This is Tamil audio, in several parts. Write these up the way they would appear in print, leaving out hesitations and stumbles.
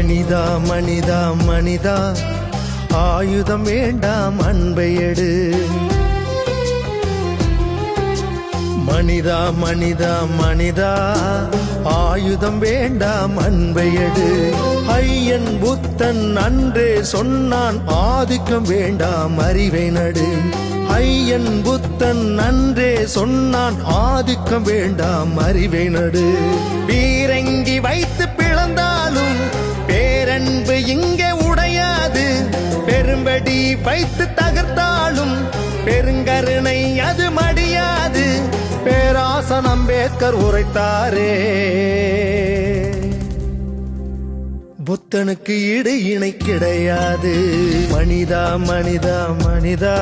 மனிதா மனிதா மனிதா, ஆயுதம் வேண்டாம் அன்பை எடு. மனிதா மனிதா மனிதா, ஆயுதம் வேண்டாம் அன்பை எடு. ஐயன் புத்தன் அன்றே சொன்னான், ஆதிக்கம் வேண்டாம் அறிவை நடு. ஐயன் புத்தன் அன்றே சொன்னான், ஆதிக்கம் வேண்டாம் அறிவை நடு. பீரங்கி வைத்து பிளந்தாலும் பேரன்பு இங்கே உடையாது. பெரும்படி வைத்து தகர்த்தாலும் பெருங்கருணை அது மடியாது. பேராசன் அம்பேத்கர் உரைத்தாரே, புத்தனுக்கு ஈடு இணை கிடையாது. மனிதா மனிதா மனிதா,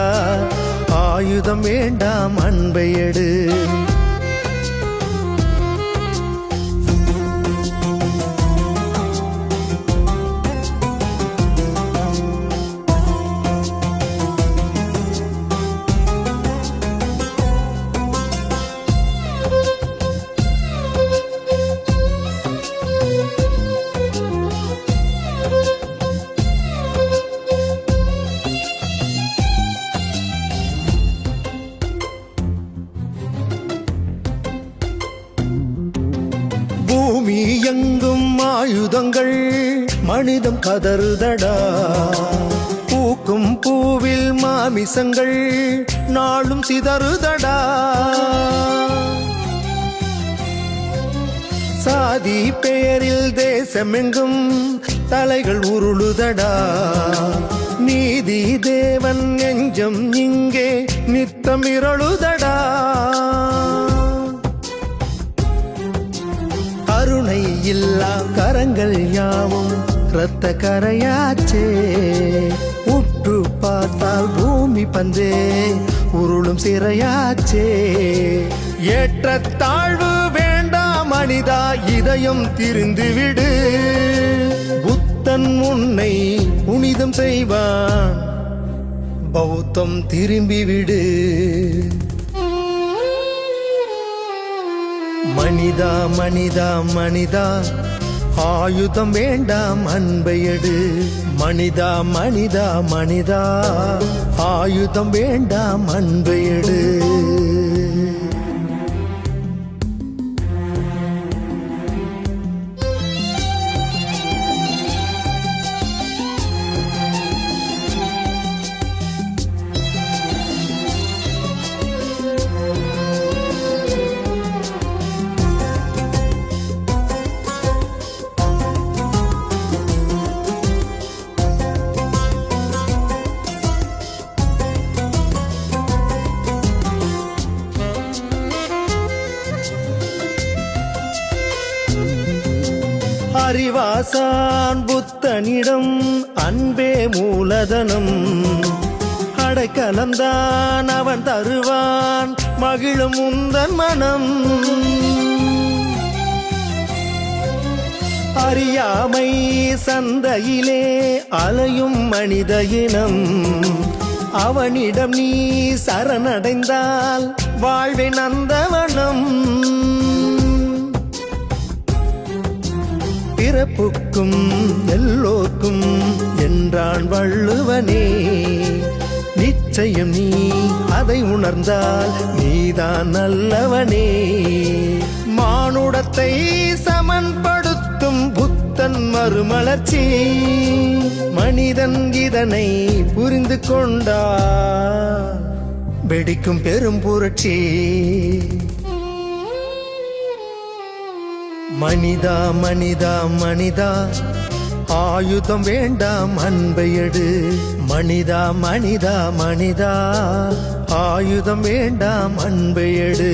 ஆயுதம் வேண்டாம் அன்பை எடு. பூமி எங்கும் ஆயுதங்கள், மனிதம் கதறுதடா. பூக்கும் பூவில் மாமிசங்கள், நாளும் சிதறுதடா. சாதி பெயரில் தேசமெங்கும் தலைகள் உருளுதடா. நீதி தேவன் நெஞ்சம் இங்கே நித்தம் இரளுதடா. கருணை இல்லா கரங்கள் யாவும் இரத்த கரையாச்சே. உற்று பார்த்தால் பூமி பந்தே உருளும் சிறையாச்சே. ஏற்ற தாழ்வு வேண்டாம் மனிதா, இதயம் திரிந்துவிடு. புத்தன் உன்னை புனிதம் செய்வான், பௌத்தம் திரும்பிவிடு. மனிதா மனிதா மனிதா, ஆயுதம் வேண்டாம் அன்பை எடு. மனிதா மனிதா மனிதா, ஆயுதம் வேண்டாம் அன்பை எடு. அறிவாசான் புத்தனிடம் அன்பே மூலதனம். அடைக்கலம்தான் அவன் தருவான், மகிழும் உந்தன் மனம். அறியாமை சந்தையிலே அலையும் மனித இனம். அவனிடம் நீ சரணடைந்தால் வாழ்வே நந்தவனம். பிறப்புக்கும் எல்லோர்க்கும் என்றான் வள்ளுவனே. நிச்சயம் நீ அதை உணர்ந்தால் நீதான் நல்லவனே. மானுடத்தை சமன்படுத்தும் புத்தன் மறுமலர்ச்சி. மனிதன் இதனை புரிந்து கொண்டால் வெடிக்கும் பெரும் புரட்சி. மனிதா மனிதா மனிதா, ஆயுதம் வேண்டாம் அன்பை எடு. மனிதா மனிதா மனிதா, ஆயுதம் வேண்டாம் அன்பை எடு.